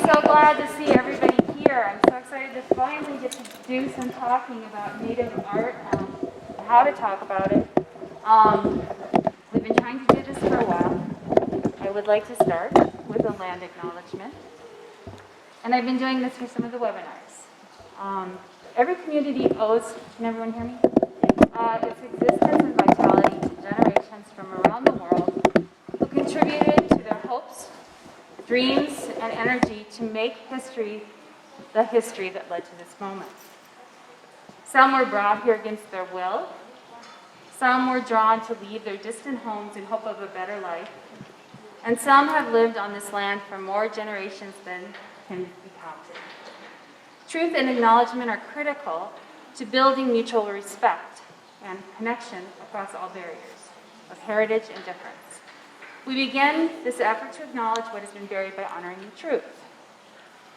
so glad to see everybody here. I'm so excited to finally get to do some talking about Native art, how to talk about it. We've been trying to do this for a while. I would like to start with a land acknowledgement. And I've been doing this for some of the webinars. Every community owes, can everyone hear me? Its existence and vitality to generations from around the world who contributed to their hopes, dreams, and energy to make history the history that led to this moment. Some were brought here against their will. Some were drawn to leave their distant homes in hope of a better life. And some have lived on this land for more generations than can be counted. Truth and acknowledgement are critical to building mutual respect and connection across all barriers of heritage and difference. We begin this effort to acknowledge what has been buried by honoring the truth.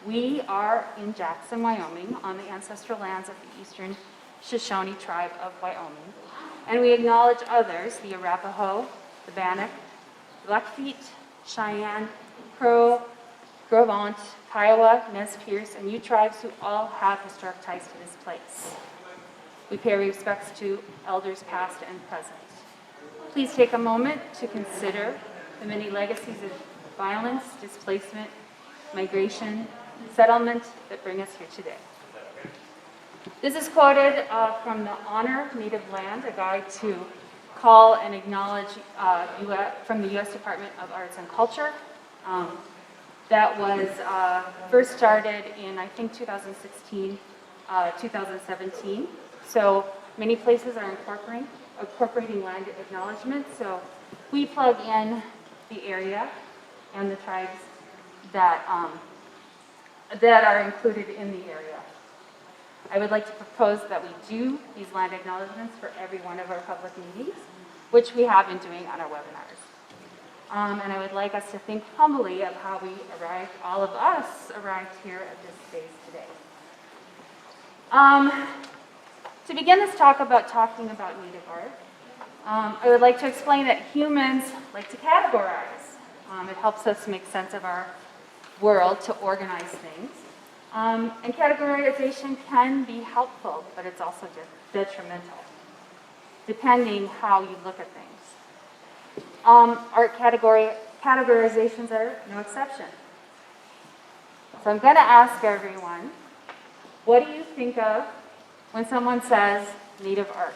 We are in Jackson, Wyoming, on the ancestral lands of the Eastern Shoshone tribe of Wyoming, and we acknowledge others, the Arapaho, the Bannock, Blackfeet, Cheyenne, Crow, Gros Ventre, Kiowa, Nez Perce, and Ute tribes who all have historic ties to this place. We pay respects to elders past and present. Please take a moment to consider the many legacies of violence, displacement, migration, settlement that bring us here today. This is quoted from the Honor Native Land, a guide to call and acknowledge from the U.S. Department of Arts and Culture. That was first started in, I think, 2016, 2017. So many places are incorporating land acknowledgement. So we plug in the area and the tribes that are included in the area. I would like to propose that we do these land acknowledgements for every one of our public meetings, which we have been doing on our webinars. And I would like us to think humbly of how we arrived, all of us arrived here at this space today. To begin this talk about talking about Native art, I would like to explain that humans like to categorize. It helps us make sense of our world to organize things. And categorization can be helpful, but it's also detrimental, depending how you look at things. Art categorizations are no exception. So I'm going to ask everyone, what do you think of when someone says Native art?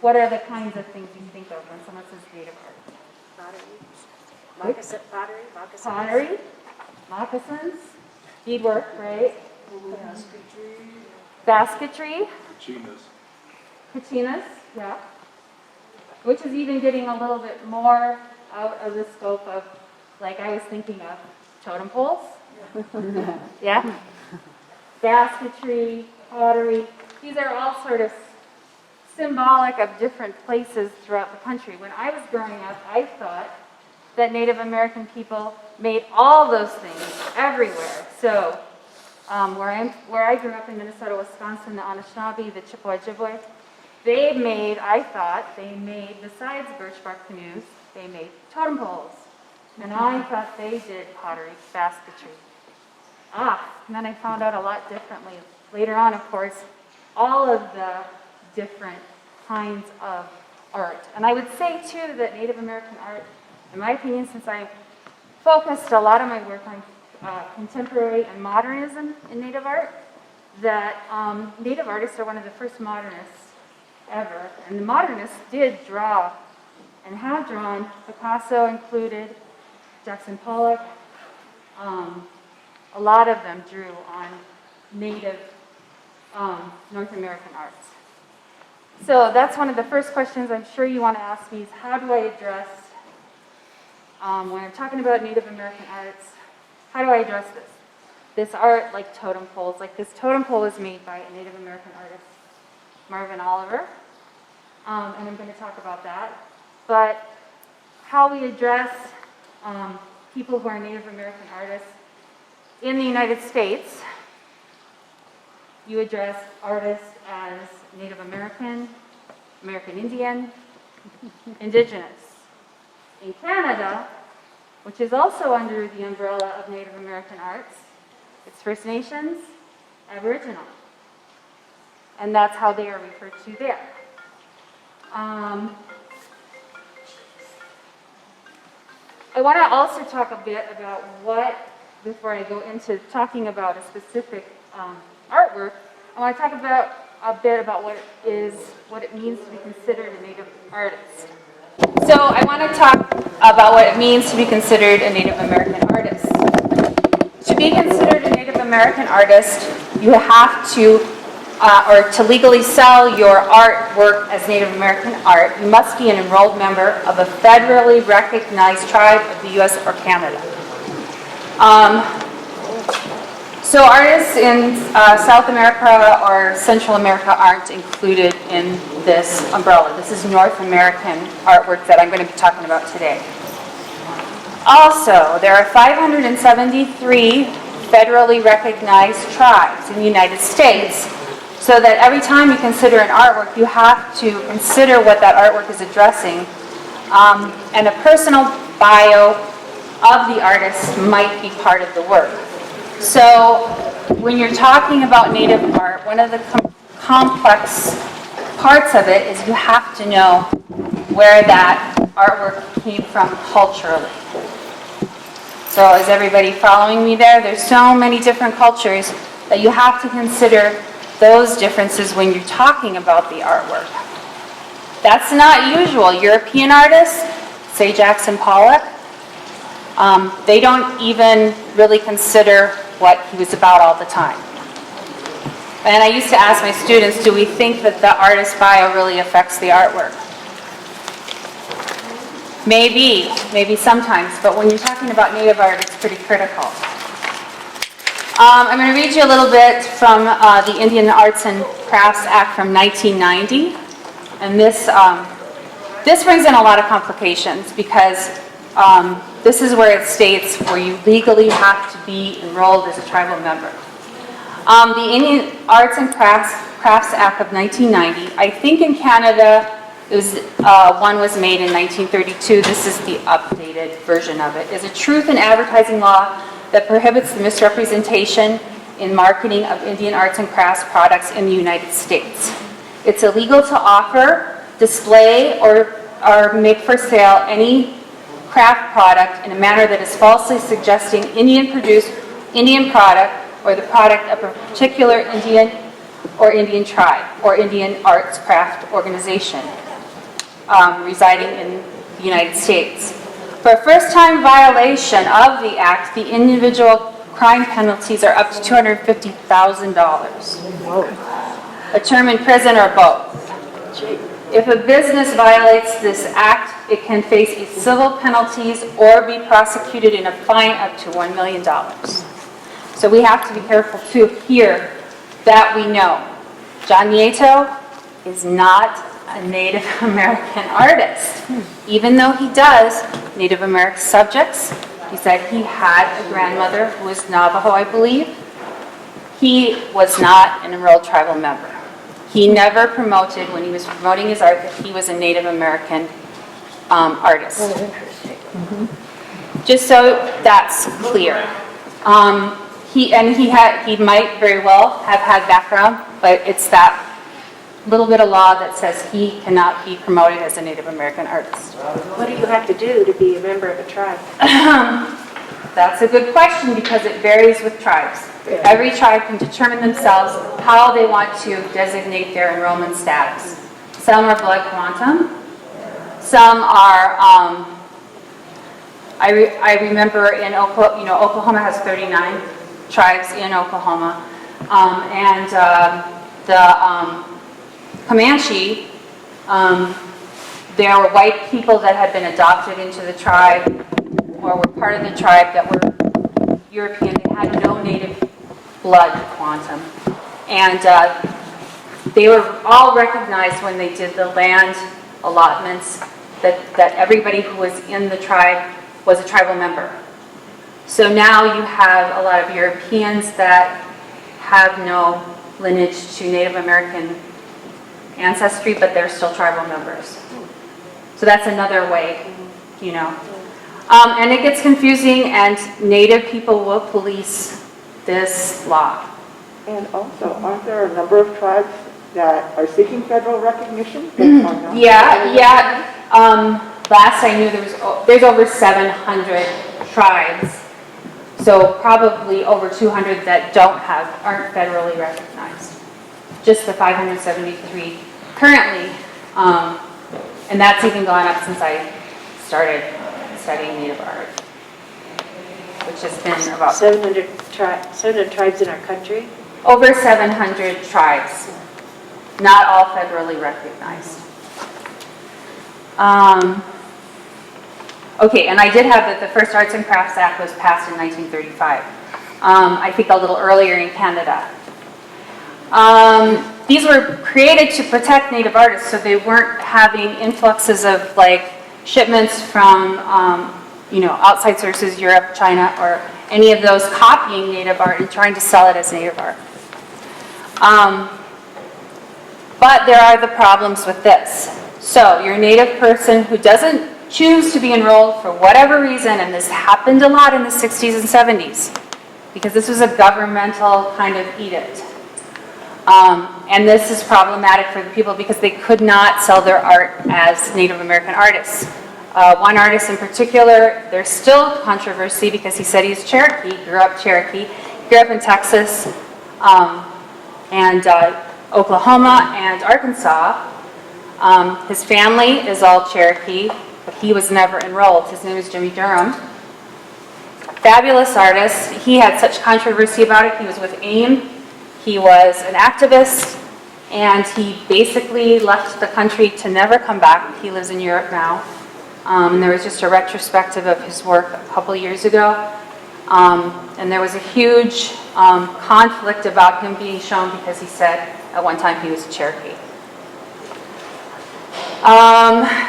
What are the kinds of things you think of when someone says Native art? Pottery, moccasins, beadwork, right? Basketry. Kachinas, yeah. Which is even getting a little bit more out of the scope of, like I was thinking of, totem poles. Yeah. Basketry, pottery. These are all sort of symbolic of different places throughout the country. When I was growing up, I thought that Native American people made all those things everywhere. So where I grew up in Minnesota, Wisconsin, the Anishinaabe, the Chippewa, Ojibwe, I thought they made, besides birch bark canoes, they made totem poles. And I thought they did pottery, basketry. And then I found out a lot differently. Later on, of course, all of the different kinds of art. And I would say, too, that Native American art, in my opinion, since I focused a lot of my work on contemporary and modernism in Native art, that Native artists are one of the first modernists ever. And the modernists did draw and have drawn, Picasso included, Jackson Pollock. A lot of them drew on Native North American arts. So that's one of the first questions I'm sure you want to ask me is how do I address, when I'm talking about Native American arts, how do I address this? This art, like totem poles, like this totem pole was made by a Native American artist, Marvin Oliver, and I'm going to talk about that. But how we address people who are Native American artists in the United States, you address artists as Native American, American Indian, Indigenous. In Canada, which is also under the umbrella of Native American arts. It's First Nations, Aboriginal. And that's how they are referred to there. I want to also talk a bit about before I go into talking about a specific artwork, I want to talk about a bit about what it means to be considered a Native artist. So I want to talk about what it means to be considered a Native American artist. To be considered a Native American artist, you have to, or to legally sell your artwork as Native American art, you must be an enrolled member of a federally recognized tribe of the U.S. or Canada. So artists in South America or Central America aren't included in this umbrella. This is North American artwork that I'm going to be talking about today. Also, there are 573 federally recognized tribes in the United States, so that every time you consider an artwork, you have to consider what that artwork is addressing, and a personal bio of the artist might be part of the work. So when you're talking about Native art, one of the complex parts of it is you have to know where that artwork came from culturally. So is everybody following me there? There's so many different cultures that you have to consider those differences when you're talking about the artwork. That's not usual. European artists, say Jackson Pollock, they don't even really consider what he was about all the time. And I used to ask my students, do we think that the artist's bio really affects the artwork? Maybe sometimes, but when you're talking about Native art, it's pretty critical. I'm going to read you a little bit from the Indian Arts and Crafts Act from 1990. And this brings in a lot of complications because this is where it states where you legally have to be enrolled as a tribal member. The Indian Arts and Crafts Act of 1990, I think in Canada, one was made in 1932. This is the updated version of it. Is a truth in advertising law that prohibits the misrepresentation in marketing of Indian arts and crafts products in the United States. It's illegal to offer, display, or make for sale any craft product in a manner that is falsely suggesting Indian-produced Indian product or the product of a particular Indian or Indian tribe or Indian arts craft organization residing in the United States. For a first-time violation of the Act, the individual crime penalties are up to $250,000. A term in prison or both. If a business violates this Act, it can face a civil penalties or be prosecuted in a fine up to $1 million. So we have to be careful too here that we know John Nieto is not a Native American artist, even though he does Native American subjects. He said he had a grandmother who was Navajo, I believe. He was not an enrolled tribal member. He never promoted, when he was promoting his art, that he was a Native American artist. Oh, interesting. Mm-hmm. Just so that's clear. He might very well have had background, but it's that little bit of law that says he cannot be promoted as a Native American artist. What do you have to do to be a member of a tribe? That's a good question because it varies with tribes. Yeah. Every tribe can determine themselves how they want to designate their enrollment status. Some are blood quantum. Some are, I remember in Oklahoma, Oklahoma has 39 tribes in Oklahoma. The Comanche, there were white people that had been adopted into the tribe or were part of the tribe that were European. They had no native blood quantum. And they were all recognized when they did the land allotments that everybody who was in the tribe was a tribal member. So now you have a lot of Europeans that have no lineage to Native American ancestry, but they're still tribal members. So that's another way, And it gets confusing, and Native people will police this law. And also, aren't there a number of tribes that are seeking federal recognition? That are not Yeah. Last I knew there's over 700 tribes, so probably over 200 that aren't federally recognized. Just the 573 currently, and that's even gone up since I started studying Native art, which has been about 700 tribes in our country. over 700 tribes, not all federally recognized. Okay, and I did have that the first Arts and Crafts Act was passed in 1935. I think a little earlier in Canada. These were created to protect Native artists, so they weren't having influxes of like shipments from outside sources, Europe, China, or any of those copying Native art and trying to sell it as Native art. But there are the problems with this. So you're a Native person who doesn't choose to be enrolled for whatever reason, and this happened a lot in the 60s and 70s, because this was a governmental kind of edict. And this is problematic for the people because they could not sell their art as Native American artists. One artist in particular, there's still controversy because he said he's Cherokee, grew up in Texas, and Oklahoma and Arkansas. His family is all Cherokee, but he was never enrolled. His name is Jimmy Durham. Fabulous artist. He had such controversy about it. He was with AIM. He was an activist, and he basically left the country to never come back. He lives in Europe now. There was just a retrospective of his work a couple years ago, and there was a huge conflict about him being shown because he said at one time he was a Cherokee.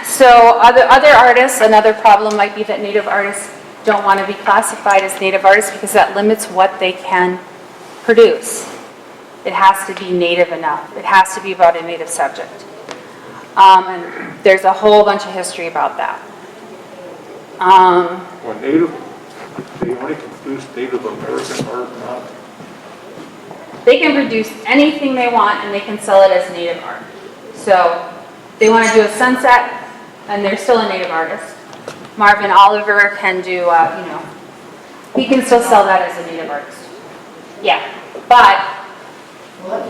So other artists, another problem might be that Native artists don't want to be classified as Native artists because that limits what they can produce. It has to be Native enough. It has to be about a Native subject. And there's a whole bunch of history about that. Well, Native, they only can produce Native American art, not. They can produce anything they want and they can sell it as Native art. So they want to do a sunset and they're still a Native artist. Marvin Oliver can do, he can still sell that as a Native artist. Yeah, but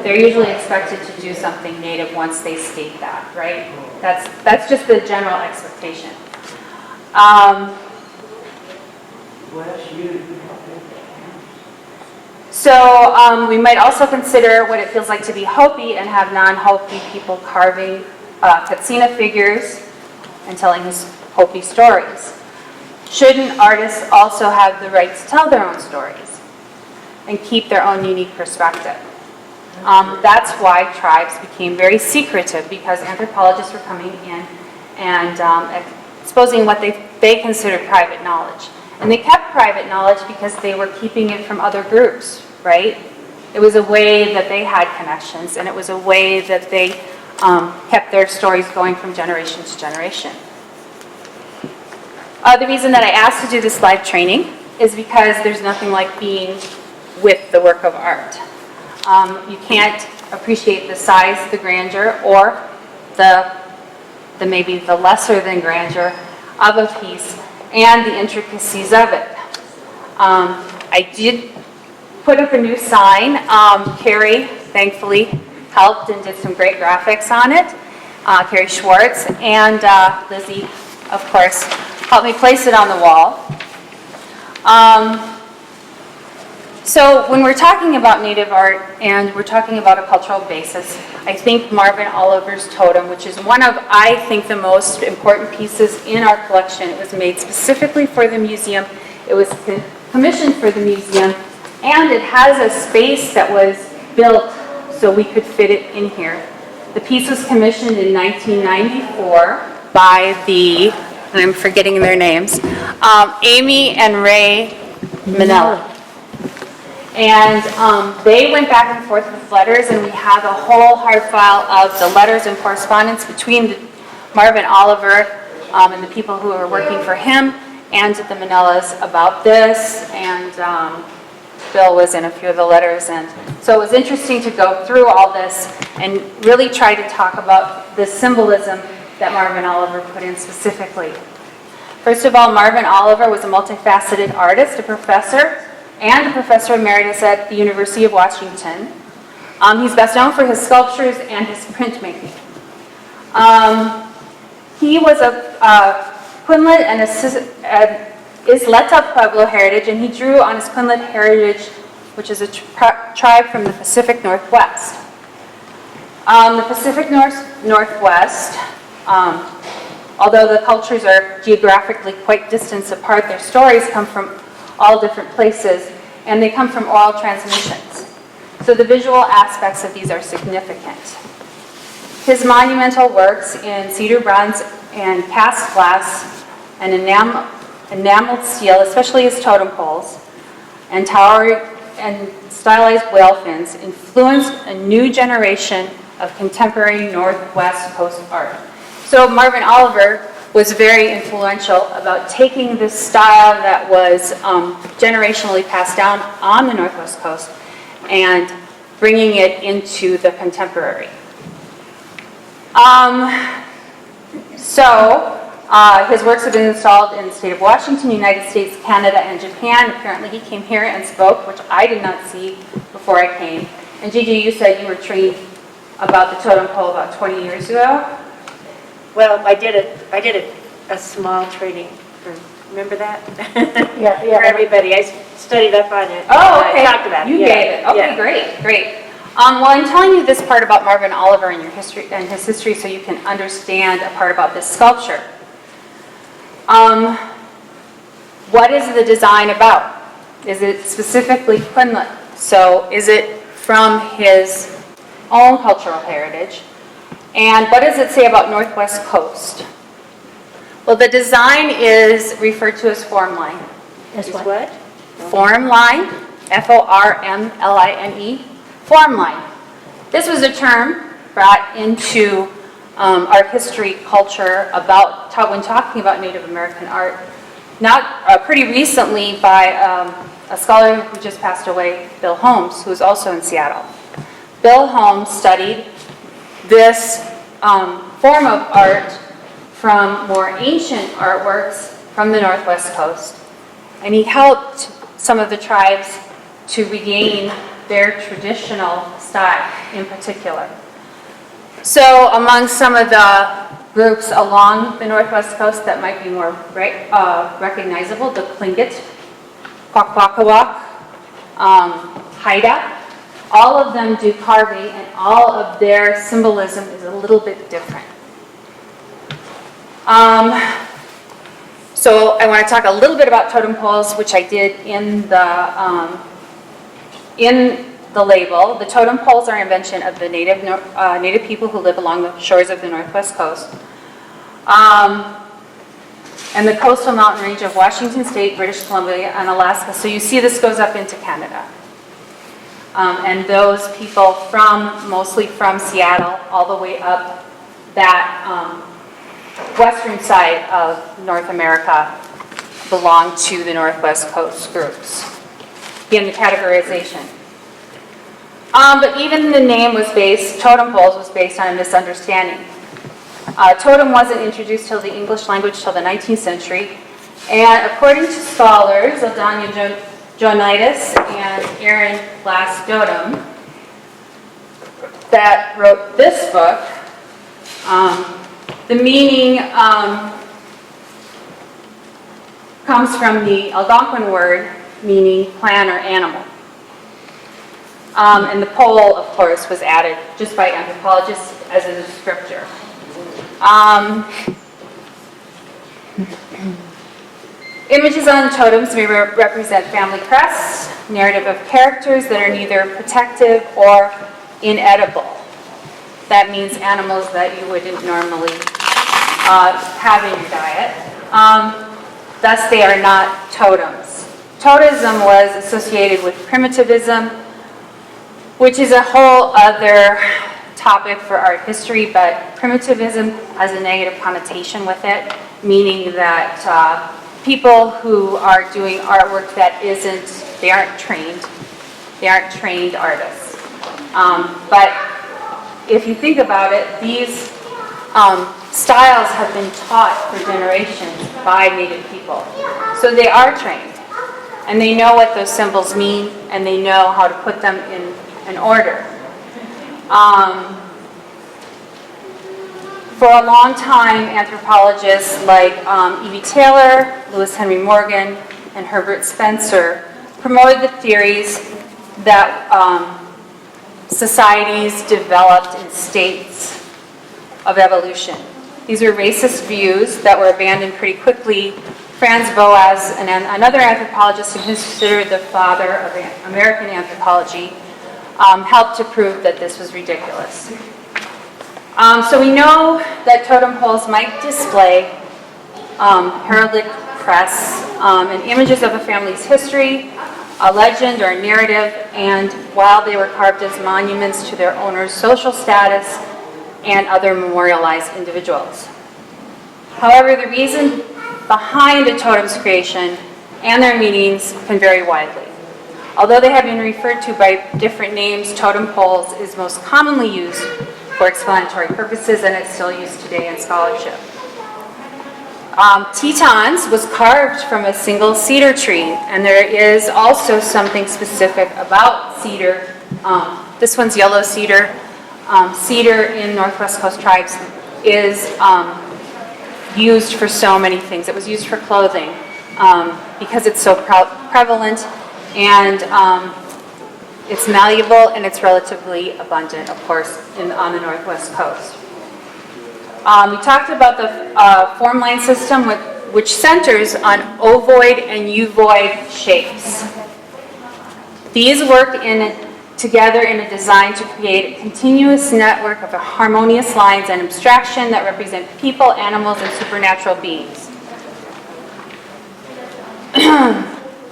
they're usually expected to do something Native once they state that, right? That's just the general expectation. So we might also consider what it feels like to be Hopi and have non-Hopi people carving Katsina figures and telling his Hopi stories. Shouldn't artists also have the right to tell their own stories and keep their own unique perspective? That's why tribes became very secretive, because anthropologists were coming in and exposing what they considered private knowledge. And they kept private knowledge because they were keeping it from other groups, right? It was a way that they had connections, and it was a way that they kept their stories going from generation to generation. The reason that I asked to do this live training is because there's nothing like being with the work of art. You can't appreciate the size, the grandeur, or the maybe the lesser than grandeur of a piece and the intricacies of it. I did put up a new sign. Carrie, thankfully, helped and did some great graphics on it. Carrie Schwartz and Lizzie, of course, helped me place it on the wall. So when we're talking about Native art and we're talking about a cultural basis, I think Marvin Oliver's totem, which is one of, I think, the most important pieces in our collection. It was made specifically for the museum. It was commissioned for the museum, and it has a space that was built so we could fit it in here. The piece was commissioned in 1994 by I'm forgetting their names, Amy and Ray Manella. And they went back and forth with letters, and we have a whole hard file of the letters and correspondence between Marvin Oliver and the people who were working for him and at the Manilas about this, and Bill was in a few of the letters, and so it was interesting to go through all this and really try to talk about the symbolism that Marvin Oliver put in specifically. First of all, Marvin Oliver was a multifaceted artist, a professor, and a professor emeritus at the University of Washington. He's best known for his sculptures and his printmaking. He was a Quinlet and Isleta Pueblo heritage, and he drew on his Quinlet heritage, which is a tribe from the Pacific Northwest. The Pacific Northwest, although the cultures are geographically quite distant apart, their stories come from all different places, and they come from oral transmissions. So the visual aspects of these are significant. His monumental works in cedar bronze and cast glass and enameled steel, especially his totem poles, and towering and stylized whale fins, influenced a new generation of contemporary Northwest Coast art. So Marvin Oliver was very influential about taking this style that was generationally passed down on the Northwest Coast and bringing it into the contemporary. His works have been installed in the state of Washington, United States, Canada, and Japan. Apparently he came here and spoke, which I did not see before I came. And Gigi, you said you were trained about the totem pole about 20 years ago? Well, I did a small training, remember that? Yeah. For everybody, I studied up on it. Oh, okay. I talked about it. You gave it. Okay, Yeah. great. Well, I'm telling you this part about Marvin Oliver and his history so you can understand a part about this sculpture. What is the design about? Is it specifically Quinlet? So is it from his own cultural heritage? And what does it say about Northwest Coast? Well, the design is referred to as form line. Is what? Form line, Formline, form line. This was a term brought into art history culture about when talking about Native American art, not pretty recently by a scholar who just passed away, Bill Holmes, who's also in Seattle. Bill Holmes studied this form of art from more ancient artworks from the Northwest Coast, and he helped some of the tribes to regain their traditional style in particular. So among some of the groups along the Northwest Coast that might be more recognizable, the Tlingit, Kwakwaka'wakw, Haida, all of them do carving, and all of their symbolism is a little bit different. So I want to talk a little bit about totem poles, which I did in the label. The totem poles are an invention of the native people who live along the shores of the Northwest Coast. And the coastal mountain range of Washington State, British Columbia, and Alaska. So you see this goes up into Canada. And those people mostly from Seattle, all the way up that western side of North America belong to the Northwest Coast groups. Again, the categorization. But even the name Totem Poles was based on a misunderstanding. Totem wasn't introduced till the English language till the 19th century. And according to scholars, Aldania Jonitis and Aaron Glass-Dotem, that wrote this book, the meaning comes from the Algonquin word meaning plant or animal. And the pole, of course, was added just by anthropologists as a descriptor. Images on totems may represent family crests, narrative of characters that are neither protective or inedible. That means animals that you wouldn't normally have in your diet. Thus, they are not totems. Totemism was associated with primitivism, which is a whole other topic for art history, but primitivism has a negative connotation with it, meaning that people who are doing artwork that they aren't trained artists. But if you think about it, these styles have been taught for generations by Native people. So they are trained, and they know what those symbols mean, and they know how to put them in an order. For a long time, anthropologists like E.V. Taylor, Lewis Henry Morgan, and Herbert Spencer promoted the theories that societies developed in states of evolution. These were racist views that were abandoned pretty quickly. Franz Boas, another anthropologist who is considered the father of American anthropology, helped to prove that this was ridiculous. So we know that totem poles might display heraldic crest and images of a family's history, a legend or a narrative, and while they were carved as monuments to their owner's social status and other memorialized individuals. However, the reason behind a totem's creation and their meanings can vary widely. Although they have been referred to by different names, totem poles is most commonly used for explanatory purposes, and it's still used today in scholarship. Tetons was carved from a single cedar tree, and there is also something specific about cedar. This one's yellow cedar. Cedar in Northwest Coast tribes is used for so many things. It was used for clothing because it's so prevalent, and it's malleable, and it's relatively abundant, of course, on the Northwest Coast. We talked about the form line system, which centers on ovoid and euvoid shapes. These work together in a design to create a continuous network of harmonious lines and abstraction that represent people, animals, and supernatural beings.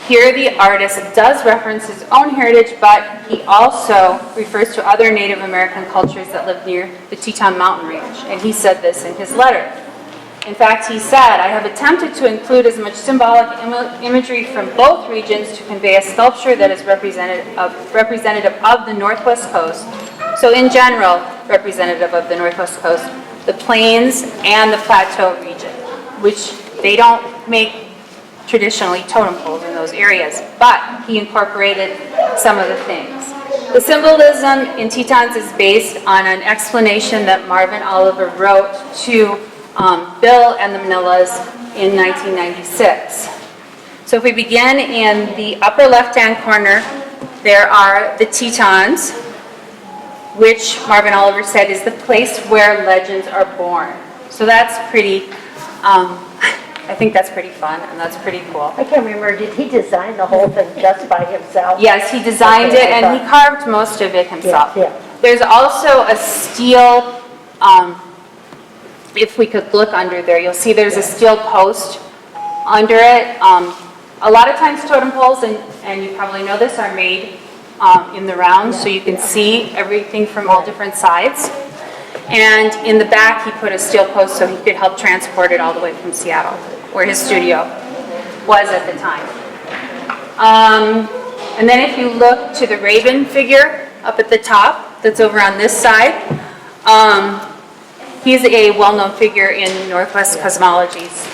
Here the artist does reference his own heritage, but he also refers to other Native American cultures that live near the Teton Mountain range, and he said this in his letter. In fact, he said, "I have attempted to include as much symbolic imagery from both regions to convey a sculpture that is representative of the Northwest Coast, so in general, representative of the Northwest Coast, the Plains, and the Plateau region," which they don't make traditionally totem poles in those areas, but he incorporated some of the things. The symbolism in Tetons is based on an explanation that Marvin Oliver wrote to Bill and the Manillas in 1996. So if we begin in the upper left-hand corner, there are the Tetons, which Marvin Oliver said is the place where legends are born. So that's pretty, I think that's pretty fun, and that's pretty cool. I can't remember, did he design the whole thing just by himself? Yes, he designed it, and he carved most of it himself. Yeah. There's also a steel, if we could look under there, you'll see there's a steel post under it. A lot of times totem poles, and you probably know this, are made in the round, so you can see everything from all different sides. And in the back, he put a steel post so he could help transport it all the way from Seattle, where his studio was at the time. And then if you look to the raven figure up at the top, that's over on this side, he's a well-known figure in Northwest cosmologies,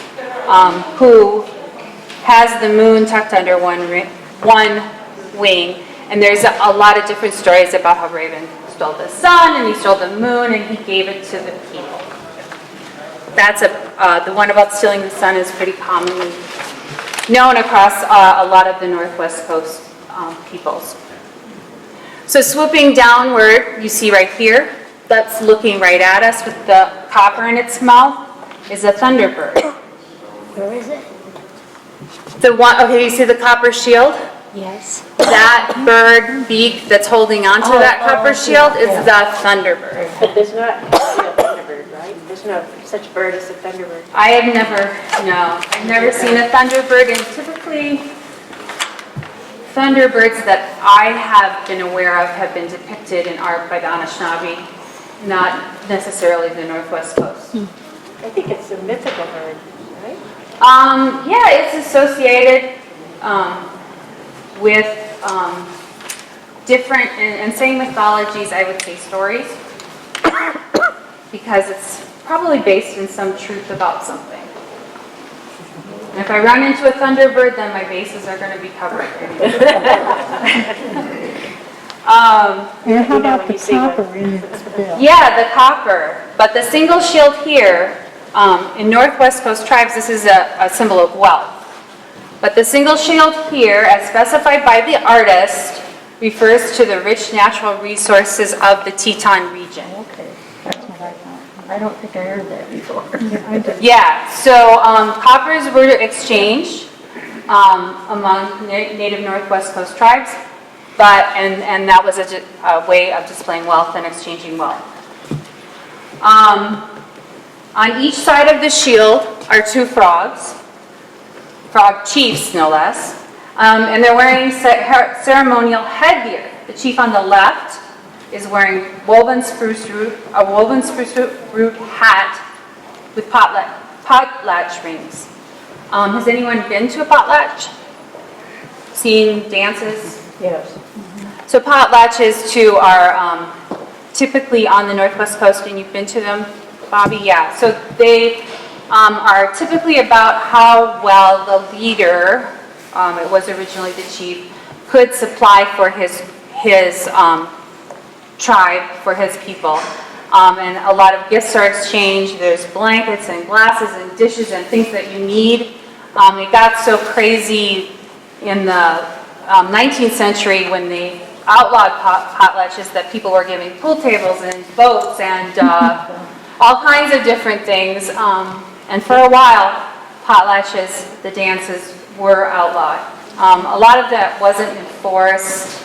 who has the moon tucked under one wing. And there's a lot of different stories about how Raven stole the sun, and he stole the moon, and he gave it to the people. That's the one about stealing the sun is pretty commonly known across a lot of the Northwest Coast peoples. So swooping downward, you see right here, that's looking right at us with the copper in its mouth, is a thunderbird. Where is it? The one, okay, you see the copper shield? Yes. That bird beak that's holding onto that copper shield is the thunderbird. But there's not a thunderbird, right? There's no such bird as a thunderbird. I've never seen a thunderbird, and typically thunderbirds that I have been aware of have been depicted in art by the Anishinaabe, not necessarily the Northwest Coast. I think it's a mythical bird, right? Yeah, it's associated with different, in saying mythologies, I would say stories, because it's probably based in some truth about something. And if I run into a thunderbird, then my bases are going to be covered. And how You know, about when the you see one. copper in its bill? Yeah, the copper. But the single shield here, in Northwest Coast tribes, this is a symbol of wealth. But the single shield here, as specified by the artist, refers to the rich natural resources of the Teton region. Okay, that's what I thought. I don't think I heard that before. Yeah, I did. Yeah, so coppers were exchanged among native Northwest Coast tribes, and that was a way of displaying wealth and exchanging wealth. On each side of the shield are two frogs, frog chiefs no less, and they're wearing ceremonial headgear. The chief on the left is wearing a woven spruce root hat with potlatch rings. Has anyone been to a potlatch? Seen dances? Yes. So potlatches too are typically on the Northwest Coast, and you've been to them, Bobby? Yeah. So they are typically about how well the leader, it was originally the chief, could supply for his tribe, for his people. And a lot of gifts are exchanged. There's blankets and glasses and dishes and things that you need. It got so crazy in the 19th century when they outlawed potlatches that people were giving pool tables and boats and all kinds of different things. And for a while, potlatches, the dances, were outlawed. A lot of that wasn't enforced,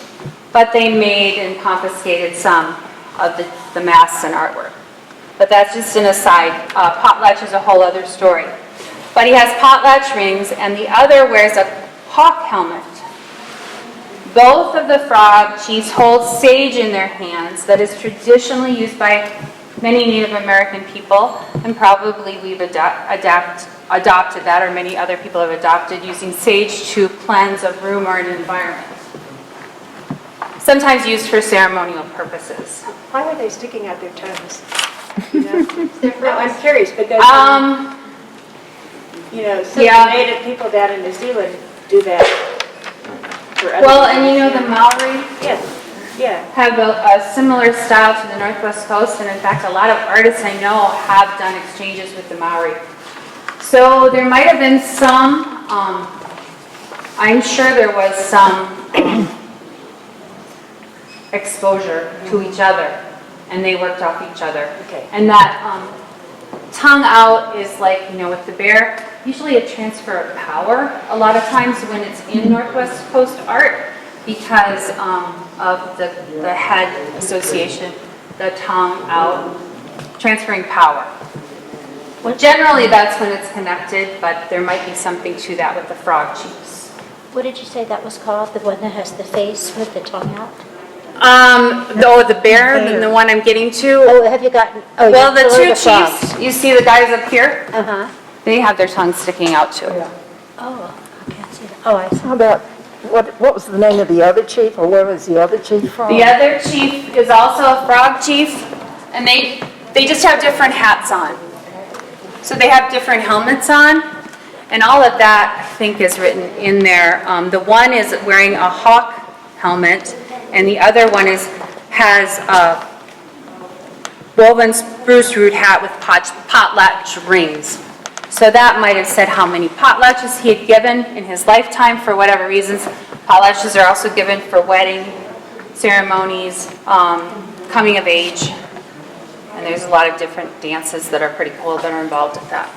but they made and confiscated some of the masks and artwork. But that's just an aside. Potlatch is a whole other story. But he has potlatch rings, and the other wears a hawk helmet. Both of the frog chiefs hold sage in their hands that is traditionally used by many Native American people, and probably we've adopted that, or many other people have adopted, using sage to cleanse a room or an environment. Sometimes used for ceremonial purposes. Why are they sticking out their tongues? You know? No, I'm curious because, some native people down in New Zealand do that for other Well, and people. the Maori Yeah. have a similar style to the Northwest Coast, and in fact, a lot of artists I know have done exchanges with the Maori. So there might have been some, I'm sure there was some exposure to each other, and they worked off each other. Okay. And that tongue out is like, with the bear, usually a transfer of power a lot of times when it's in Northwest Coast art, because of the head association, the tongue out, transferring power. Generally, that's when it's connected, but there might be something to that with the frog chiefs. What did you say that was called? The one that has the face with the tongue out? The bear, the one I'm getting to. Oh, have you gotten? Oh, Well, the you're two frogs. chiefs, you see the guys up here? Uh-huh. They have their tongues sticking out too. Oh, I can't see that. Oh, I see. How about, what was the name of the other chief, or where was the other chief from? The other chief is also a frog chief, and they just have different hats on. So they have different helmets on, and all of that, I think, is written in there. The one is wearing a hawk helmet, and the other one has a woven spruce root hat with potlatch rings. So that might have said how many potlatches he had given in his lifetime for whatever reasons. Potlatches are also given for wedding ceremonies, coming of age, and there's a lot of different dances that are pretty cool that are involved with that.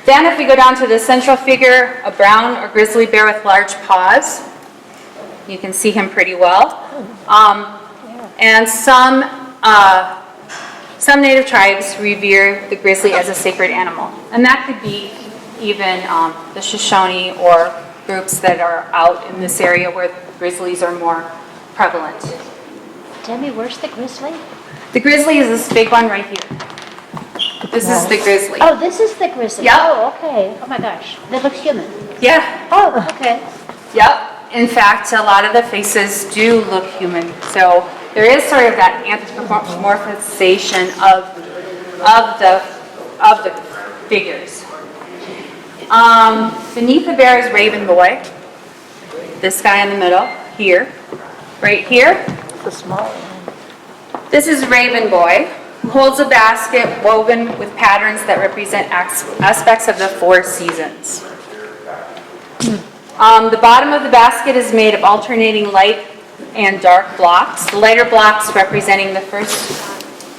Then if we go down to the central figure, a brown or grizzly bear with large paws. You can see him pretty well. And some native tribes revere the grizzly as a sacred animal. And that could be even the Shoshone or groups that are out in this area where grizzlies are more prevalent. Tell me, where's the grizzly? The grizzly is this big one right here. This is the grizzly. Oh, this is the grizzly. Yep. Oh, okay. Oh my gosh, they look human. Yeah. Oh, okay. Yep. In fact, a lot of the faces do look human. So there is sort of that anthropomorphization of the figures. Beneath the bear is Raven Boy. This guy in the middle, here, right here. The small one. This is Raven Boy, who holds a basket woven with patterns that represent aspects of the 4 seasons. The bottom of the basket is made of alternating light and dark blocks. The lighter blocks representing the first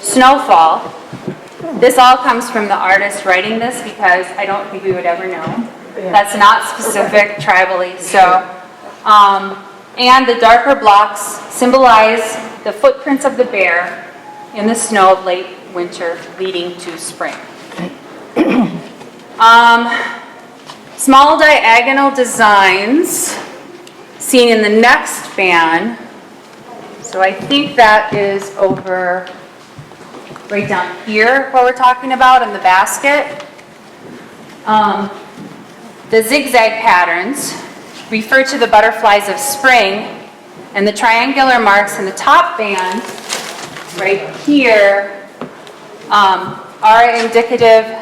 snowfall. This all comes from the artist writing this because I don't think we would ever know. That's not specific tribally. So, and the darker blocks symbolize the footprints of the bear in the snow of late winter leading to spring. Small diagonal designs seen in the next band. So I think that is over right down here, what we're talking about in the basket. The zigzag patterns refer to the butterflies of spring, and the triangular marks in the top band right here are indicative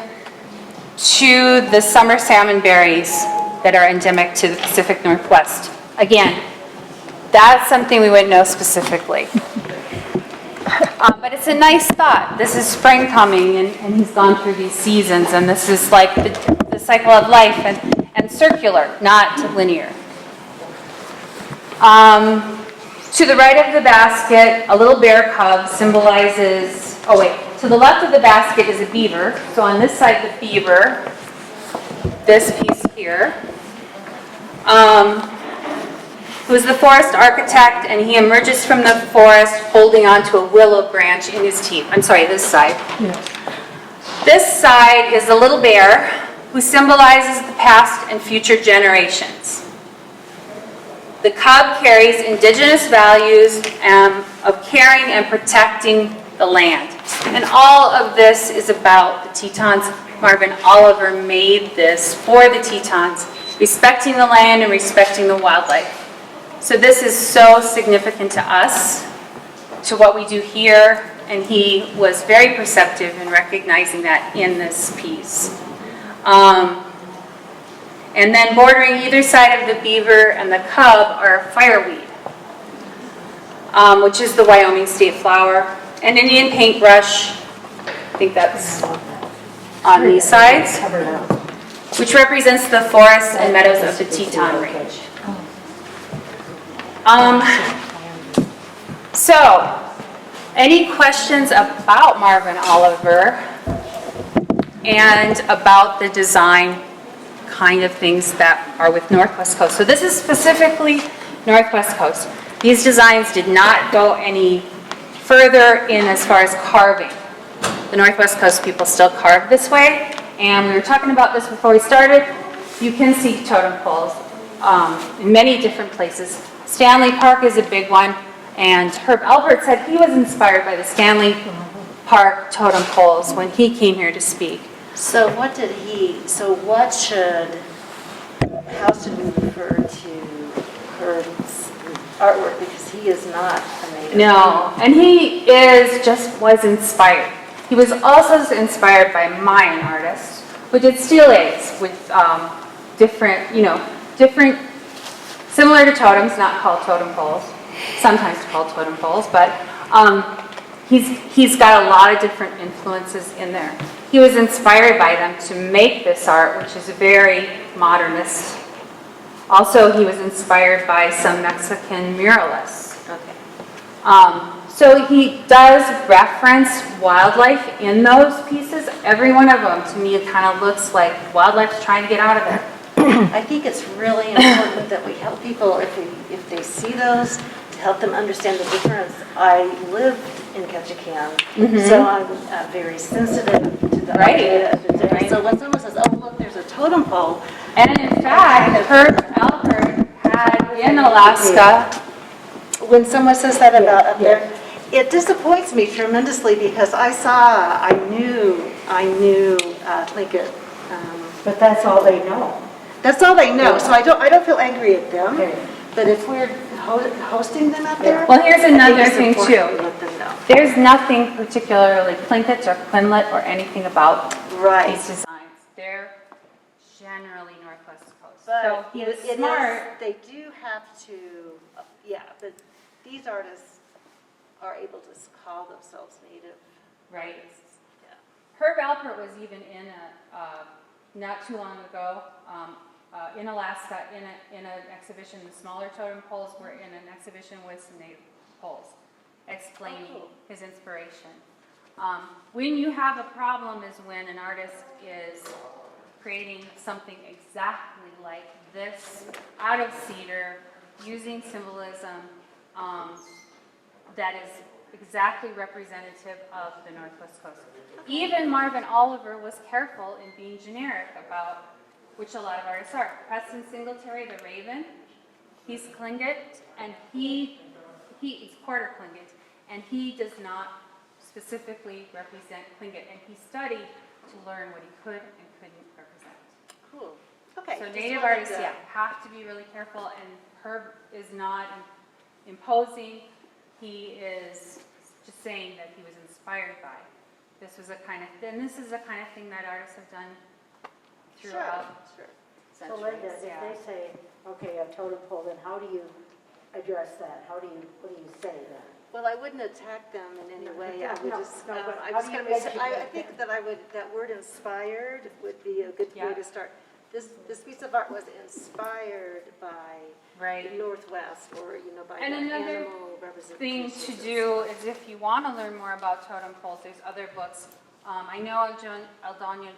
to the summer salmon berries that are endemic to the Pacific Northwest. Again, that's something we wouldn't know specifically. But it's a nice thought. This is spring coming, and he's gone through these seasons, and this is like the cycle of life, and circular, not linear. To the right of the basket, a little bear cub symbolizes, to the left of the basket is a beaver. So on this side, the beaver, this piece here, who is the forest architect, and he emerges from the forest holding onto a willow branch in his teeth. I'm sorry, this side. This side is a little bear who symbolizes the past and future generations. The cub carries indigenous values of caring and protecting the land. And all of this is about the Tetons. Marvin Oliver made this for the Tetons, respecting the land and respecting the wildlife. So this is so significant to us, to what we do here, and he was very perceptive in recognizing that in this piece. And then bordering either side of the beaver and the cub are fireweed, which is the Wyoming state flower, and Indian paintbrush, I think that's on these sides, which represents the forests and meadows of the Teton Range. So, any questions about Marvin Oliver and about the design kind of things that are with Northwest Coast? So this is specifically Northwest Coast. These designs did not go any further in as far as carving. The Northwest Coast people still carve this way, and we were talking about this before we started. You can see totem poles in many different places. Stanley Park is a big one, and Herb Albert said he was inspired by the Stanley Park totem poles when he came here to speak. So how should we refer to Herb's artwork, because he is not a native? No, and he was inspired. He was also inspired by Mayan artists who did steel eggs with different, similar to totems, not called totem poles, sometimes called totem poles, but he's got a lot of different influences in there. He was inspired by them to make this art, which is very modernist. Also, he was inspired by some Mexican muralists. So he does reference wildlife in those pieces. Every one of them, to me, it kind of looks like wildlife's trying to get out of it. I think it's really important that we help people, if they see those, to help them understand the difference. I lived in Ketchikan, so I'm very sensitive to the idea of the difference. So when someone says, oh, look, there's a totem pole. And in fact, Herb Albert had in Alaska. When someone says that about up there, it disappoints me tremendously, because I knew I knew Plinkett. But that's all they know. That's all they know, so I don't feel angry at them. Okay. But if we're hosting them up there, Well, here's I think another it's thing important too. to let them know. There's nothing particularly Plinkett or Quinlet or anything about Right. these designs. They're generally Northwest Coast. But So he was it smart. is, they do have to, yeah, but these artists are able to call themselves native. Right. Yeah. Herb Alpert was even in not too long ago, in Alaska, in an exhibition. The smaller totem poles were in an exhibition with some native poles, explaining his inspiration. When you have a problem is when an artist is creating something exactly like this, out of cedar, using symbolism that is exactly representative of the Northwest Coast. Even Marvin Oliver was careful in being generic about which a lot of artists are. Preston Singletary, the Raven, he's Tlingit, and he's quarter Tlingit, and he does not specifically represent Tlingit, and he studied to learn what he could and couldn't represent. Cool. Okay. So just native wanted artists, to- yeah, have to be really careful, and Herb is not imposing. He is just saying that he was inspired by. This was a kind of, and this is the kind of thing that artists have done throughout Sure. So centuries. Linda, if yeah. they say, okay, a totem pole, then how do you address that? What do you say then? Well, I wouldn't attack them in any way. I would No, just, no, but I how was do you going to say, I educate think that that word inspired would be a good way Yeah. to start. This piece of art was inspired by Right. the Northwest, or, by And the another animal thing representation. to do is if you want to learn more about totem poles, there's other books. I know Aldona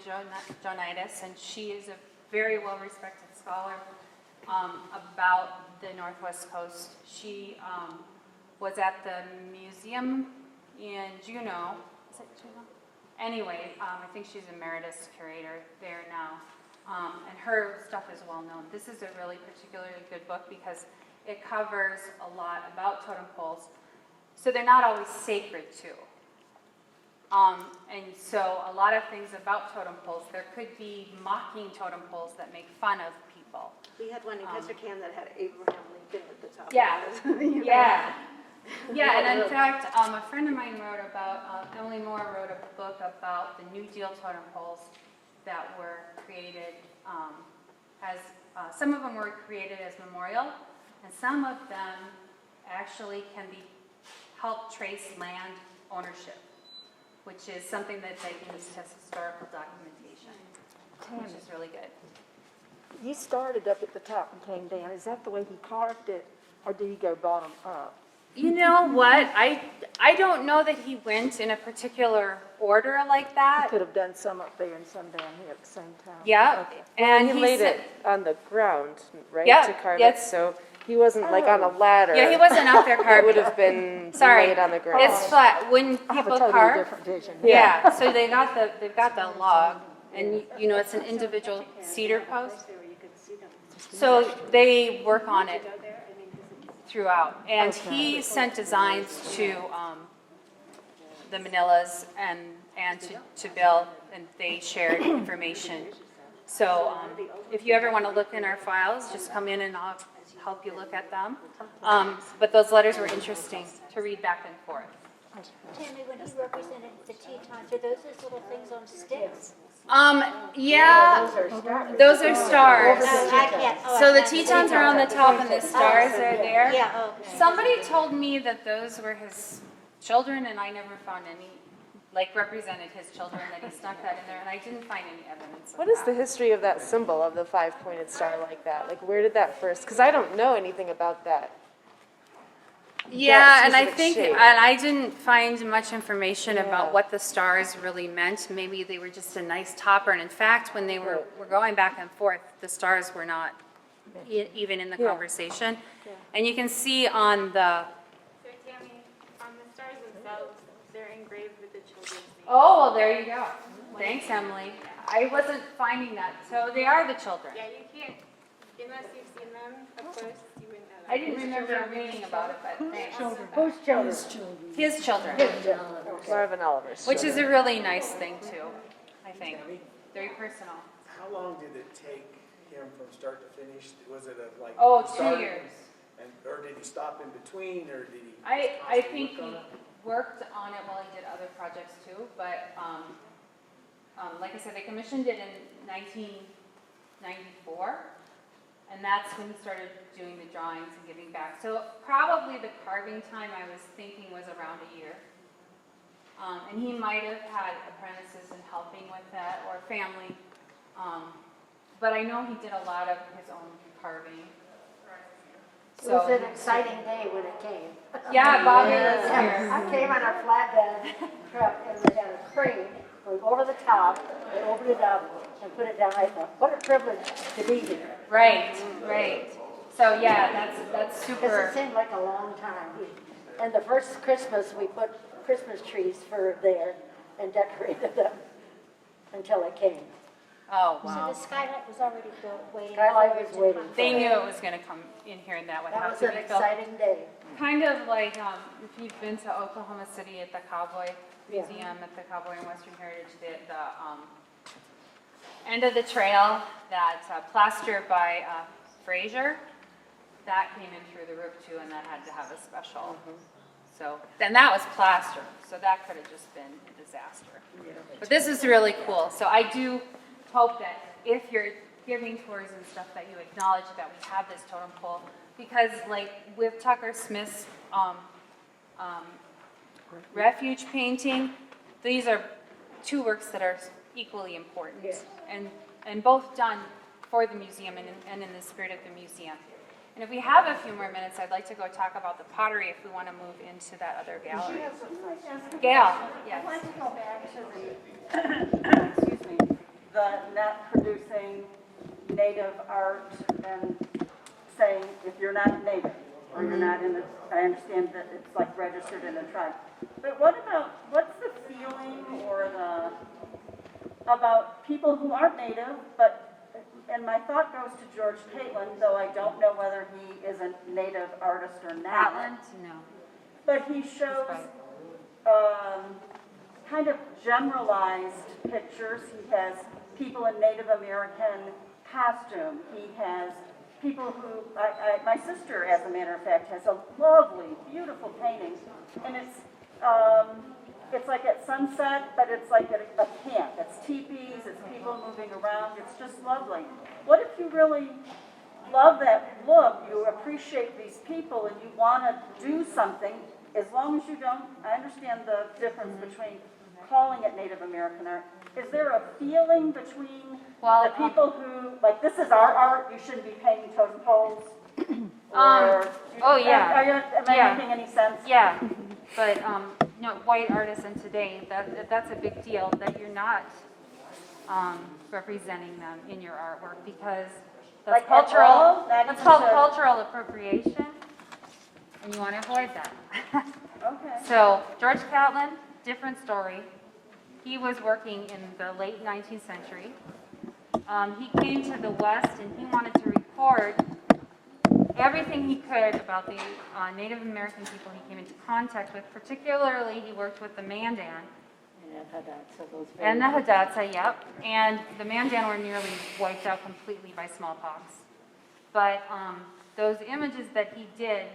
Jonitis, and she is a very well-respected scholar about the Northwest Coast. She was at the museum in Juneau. Is it Juneau? Anyway, I think she's emeritus curator there now. And her stuff is well known. This is a really particularly good book because it covers a lot about totem poles. So they're not always sacred too. And so a lot of things about totem poles, there could be mocking totem poles that make fun of people. We had one in Ketchikan that had Abraham Lincoln at the top. Yeah, of it. yeah. Yeah, and in fact, a friend of mine wrote about, Emily Moore wrote a book about the New Deal totem poles that were created some of them were created as memorial, and some of them actually can help trace land ownership, which is something that they use as historical documentation, which is really good. You started up at the top and came down. Is that the way he carved it, or did he go bottom up? You know what? I don't know that he went in a particular order like He that. could have done some up there and some down here at the same time. Yeah, Okay. and He laid said- it on the ground, right, Yeah, to carve yeah. it, so he wasn't like on a ladder. Yeah, he wasn't out there It carving. would have been Sorry, laid on the ground. it's flat. When I have a people totally carve, different vision. yeah. So they've got the log, and it's an individual cedar post. So they work on it throughout, and he sent designs to the Manilas and to Bill, and they shared information. So if you ever want to look in our files, just come in and I'll help you look at them. But those letters were interesting to read back and forth. Tammy, when he represented the Tetons, are those his little things on sticks? Yeah, those are stars. I can't. So the Tetons are on the top and the stars are there. Yeah, okay. Somebody told me that those were his children, and I never found any, represented his children, that he stuck that in there, and I didn't find any evidence of What is that. the history of that symbol of the five-pointed star like that? Like, where did that first, because I don't know anything about that. Yeah, and I specific think, shape. and I didn't find much information Yeah. about what the stars really meant. Maybe they were just a nice topper, and in fact, when they were going back and forth, the stars were not even in the Yeah. conversation. And you can see on the, So Tammy, on the stars themselves, they're engraved with the children's names. oh, well, there you go. Thanks, Emily. I wasn't finding that. So they are the children. Yeah, you can't, unless you've seen them, of course, you wouldn't know that. I didn't remember reading about it, but thanks. Whose children? His children, Marvin Oliver's which is a really nice thing too. think. Tammy, Very personal. how long did it take him from start to finish? Was it a, like? Oh, he 2 started years. or did he stop in between, or did he? I think work on he it? worked on it while he did other projects too, but, like I said, they commissioned it in 1994, and that's when he started doing the drawings and giving back. So probably the carving time I was thinking was around a year. And he might have had apprentices and helping with that, or family. But I know he did a lot of his own carving. It was an exciting day when it came. Yeah, Bobby was here. I came on a flatbed truck and we had a crane going over the top, they opened it up and put it down. I thought, what a privilege to be here. Right, right. So yeah, that's Because super. it seemed like a long time. And the first Christmas, we put Christmas trees for there and decorated them until it came. Oh, So wow. the skylight was already built, waiting. Skylight for it was to waiting. come. They knew it was going to come in here and that would That have was to an be built. exciting day. Kind of like if you've been to Oklahoma City at the Cowboy Yeah. Museum at the Cowboy and Western Heritage, the end of the trail, that plaster by Fraser, that came in through the roof too, and that had to have a special. So then that was plaster, so that could have just been a disaster. But this is really cool. So I do hope that if you're giving tours and stuff, that you acknowledge that we have this totem pole, because like with Tucker Smith's refuge painting, these are two works that are equally important, and both done for the museum and in the spirit of the museum. And if we have a few more minutes, I'd like to go talk about the pottery if we want to move into that other gallery. Gail, yes. I'd like to go back to the not producing native art and saying if you're not native or you're not in the, I understand that it's like registered in a tribe. But what's the feeling or about people who aren't native, and my thought goes to George Catlin, though I don't know whether he is a native artist or not. Catlin? No. But he shows kind of generalized pictures. He has people in Native American costume. He has people who, my sister, as a matter of fact, has a lovely, beautiful painting. And it's like at sunset, but it's like at a camp. It's teepees, it's people moving around. It's just lovely. What if you really love that look, you appreciate these people, and you want to do something, as long as you don't, I understand the difference between calling it Native American art. Is there a feeling between the people who, like, this is our art, you shouldn't be painting totem poles? Or, oh yeah. Am I making any sense? Yeah, but white artists in today, that's a big deal that you're not representing them in your artwork, because that's Like at cultural. all? Not That's even called to- cultural appropriation, and you want to avoid that. Okay. So George Catlin, different story. He was working in the late 19th century. He came to the West and he wanted to record everything he could about the Native American people he came into contact with. Particularly, he worked with the Mandan. And the Hidatsa, yep. And the Mandan were nearly wiped out completely by smallpox. But those images that he did,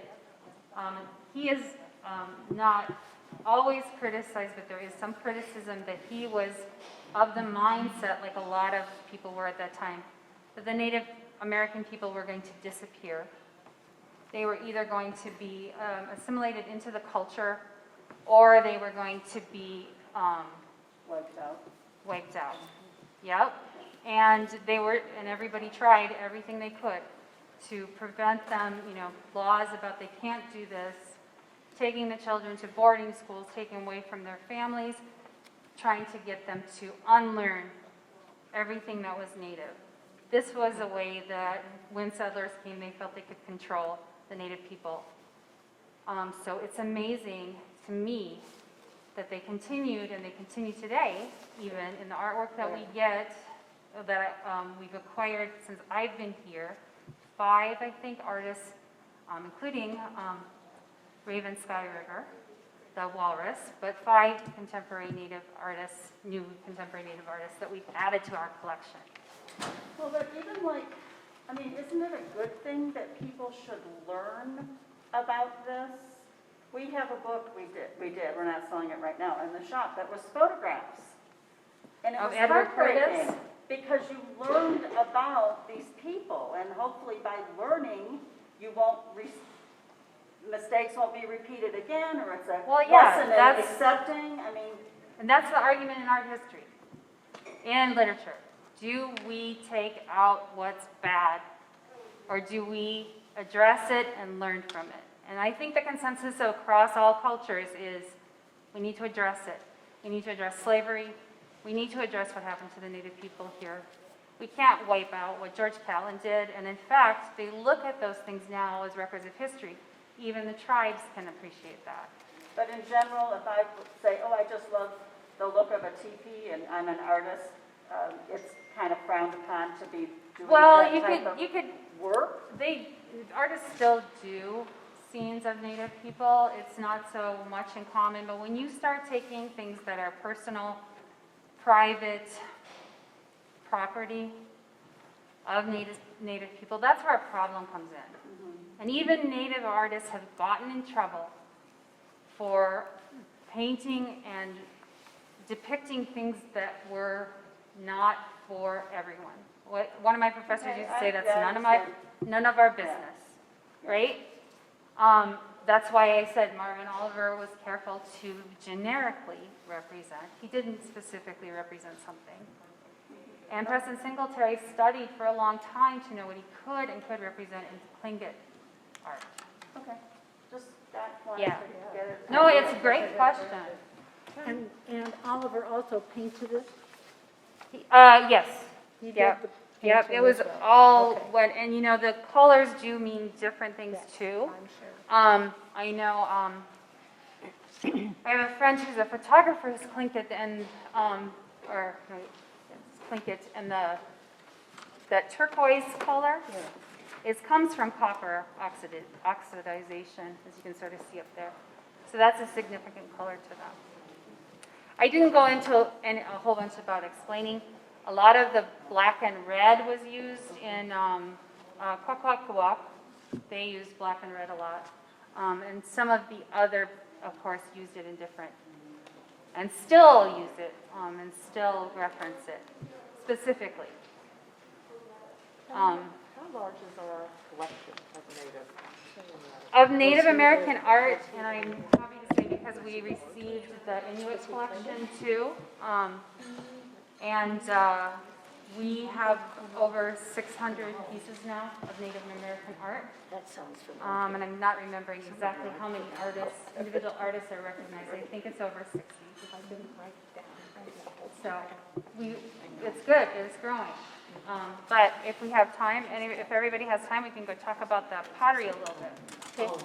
he is not always criticized, but there is some criticism that he was of the mindset, like a lot of people were at that time, that the Native American people were going to disappear. They were either going to be assimilated into the culture, or they were going to be wiped out. Yep. And everybody tried everything they could to prevent them, laws about they can't do this, taking the children to boarding schools, taking away from their families, trying to get them to unlearn everything that was native. This was a way that when settlers came, they felt they could control the native people. So it's amazing to me that they continued, and they continue today, even in the artwork that we get, that we've acquired since I've been here. 5, I think, artists, including Raven Sky River, the walrus, but 5 contemporary Native artists, new contemporary Native artists that we've added to our collection. Well, but even like, I mean, isn't it a good thing that people should learn about this? We have a book, we did, we're not selling it right now, in the shop, that was photographs. And it Of was Edward heartbreaking, Curtis? because you learned about these people, and hopefully by learning, you won't, mistakes won't be repeated again, or it's a Well, yeah, lesson in that's- accepting, I mean, And that's the argument in art history and literature. Do we take out what's bad, or do we address it and learn from it? And I think the consensus across all cultures is we need to address it. We need to address slavery. We need to address what happened to the Native people here. We can't wipe out what George Catlin did, and in fact, they look at those things now as records of history. Even the tribes can appreciate that. but in general, if I would say, oh, I just love the look of a teepee and I'm an artist, it's kind of frowned upon to be doing Well, that you type of could work. artists still do scenes of Native people. It's not so much in common, but when you start taking things that are personal, private property of Native people, that's where a problem comes in. And even Native artists have gotten in trouble for painting and depicting things that were not for everyone. One of my professors used to say, that's none of our business, right? That's why I said Marvin Oliver was careful to generically represent. He didn't specifically represent something. And Preston Singletary studied for a long time to know what he could and could represent in Tlingit art. Okay, just that one. Yeah. No, it's a great question. And Oliver also painted it? Yes. He did Yep. the Yep, painting it was as well. all Okay. what, and you know, the colors do mean different things too. I'm sure. I know, I have a friend who's a photographer who's Tlingit and, Tlingit, and that turquoise color comes from copper oxidization, as you can sort of see up there. So that's a significant color to them. I didn't go into a whole bunch about explaining. A lot of the black and red was used in Kwakwaka'wakw. They used black and red a lot. And some of the other, of course, used it in different, and still use it, and still reference it specifically. How large is our collection of Native American art, and I'm happy to say because we received the Inuit collection too. And we have over 600 pieces now of Native American art. That sounds familiar. And I'm not remembering exactly how many artists, individual artists are recognized. I think it's over 60. If I didn't write it down. So it's good, it's growing. But if we have time, and if everybody has time, we can go talk about the pottery a little bit. Okay.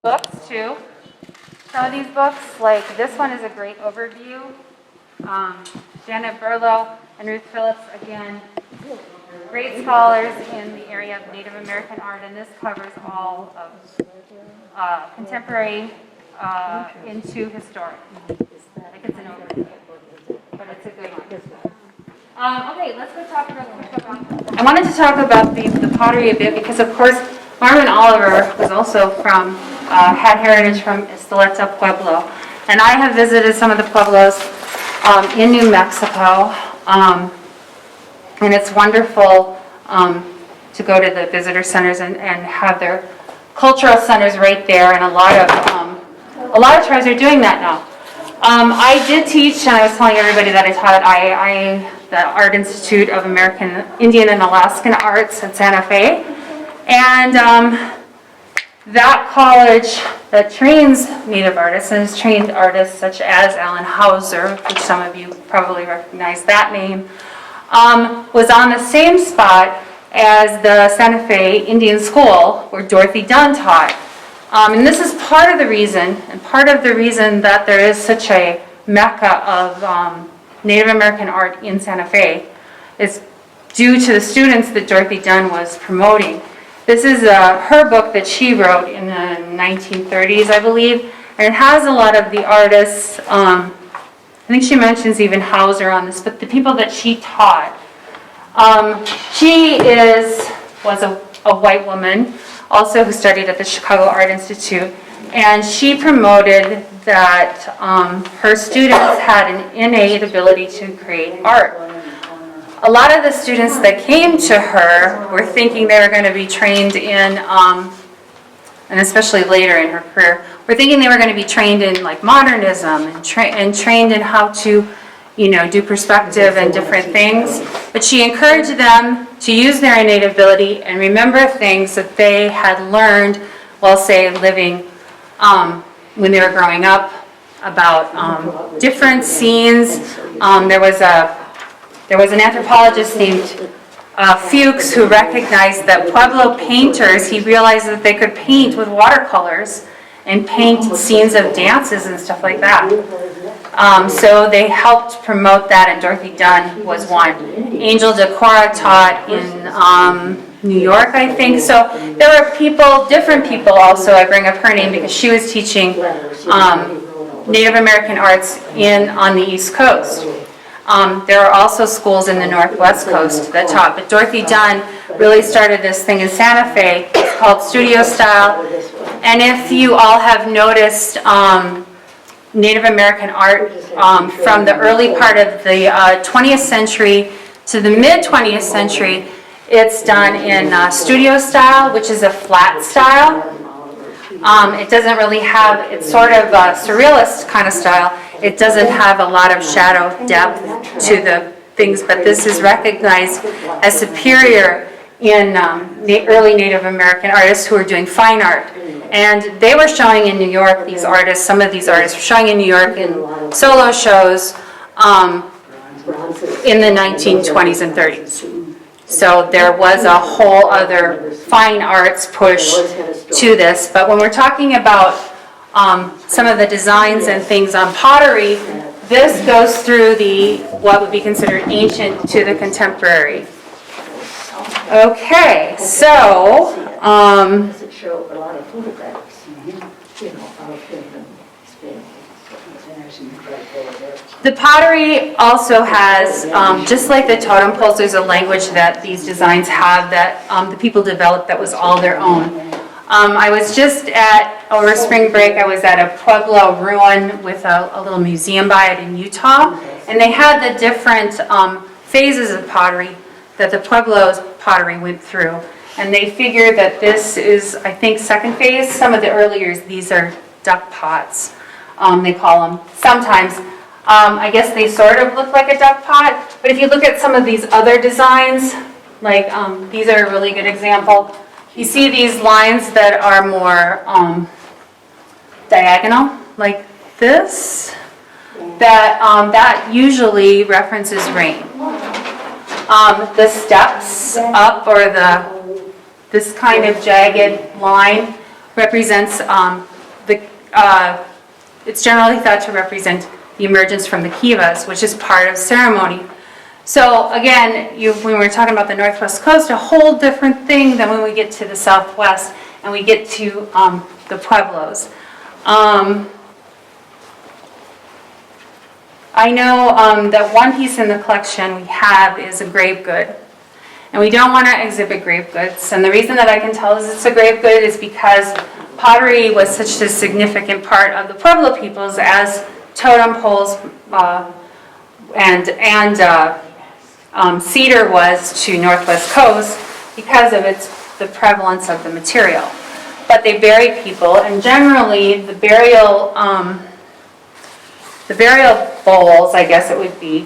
Books too. Some of these books, like this one is a great overview. Janet Burlow and Ruth Phillips, again, great scholars in the area of Native American art, and this covers all of contemporary into historic. I think it's an overview, but it's a good one. Okay, let's go talk real quick about, I wanted to talk about the pottery a bit because, of course, Marvin Oliver was also had heritage from Esteleta Pueblo, and I have visited some of the pueblos in New Mexico, and it's wonderful to go to the visitor centers and have their cultural centers right there, and a lot of tribes are doing that now. I did teach, and I was telling everybody that I taught the Art Institute of American Indian and Alaskan Arts at Santa Fe, and that college that trains Native artists and has trained artists such as Alan Hauser, which some of you probably recognize that name, was on the same spot as the Santa Fe Indian School where Dorothy Dunn taught. And this is part of the reason that there is such a mecca of Native American art in Santa Fe is due to the students that Dorothy Dunn was promoting. This is her book that she wrote in the 1930s, I believe, and it has a lot of the artists, I think she mentions even Hauser on this, but the people that she taught. She was a white woman, also who studied at the Chicago Art Institute, and she promoted that her students had an innate ability to create art. A lot of the students that came to her were thinking they were going to be trained in, and especially later in her career, were thinking they were going to be trained in like modernism and trained in how to, do perspective and different things. But she encouraged them to use their innate ability and remember things that they had learned while, say, living when they were growing up, about different scenes. There was an anthropologist named Fuchs who recognized that Pueblo painters, he realized that they could paint with watercolors and paint scenes of dances and stuff like that. So they helped promote that, and Dorothy Dunn was one. Angel Decora taught in New York, I think. So there were different people also. I bring up her name because she was teaching Native American arts on the East Coast. There are also schools in the Northwest Coast that taught, but Dorothy Dunn really started this thing in Santa Fe. It's called Studio Style. And if you all have noticed Native American art from the early part of the 20th century to the mid-20th century, it's done in studio style, which is a flat style. It doesn't really have, it's sort of a surrealist kind of style. It doesn't have a lot of shadow depth to the things, but this is recognized as superior in the early Native American artists who were doing fine art. And they were showing in New York, these artists, some of these artists were showing in New York in solo shows in the 1920s and 30s. So there was a whole other fine arts push to this. But when we're talking about some of the designs and things on pottery, this goes through what would be considered ancient to the contemporary. Okay, so show a lot of photographs, the pottery also has, just like the totem poles, there's a language that these designs have that the people developed that was all their own. I was just over spring break, I was at a Pueblo ruin with a little museum by it in Utah, and they had the different phases of pottery that the Pueblo's pottery went through. And they figured that this is, I think, second phase. Some of the earlier, these are duck pots, they call them. Sometimes, I guess they sort of look like a duck pot, but if you look at some of these other designs, like these are a really good example. You see these lines that are more diagonal, like this, that usually references rain. The steps up, or this kind of jagged line represents it's generally thought to represent the emergence from the kivas, which is part of ceremony. So again, when we're talking about the Northwest Coast, a whole different thing than when we get to the Southwest and we get to the Pueblos. I know that one piece in the collection we have is a grave good. And we don't want to exhibit grave goods. And the reason that I can tell is it's a grave good is because pottery was such a significant part of the Pueblo peoples as totem poles and cedar was to Northwest Coast because of the prevalence of the material. But they bury people, and generally the burial bowls, I guess it would be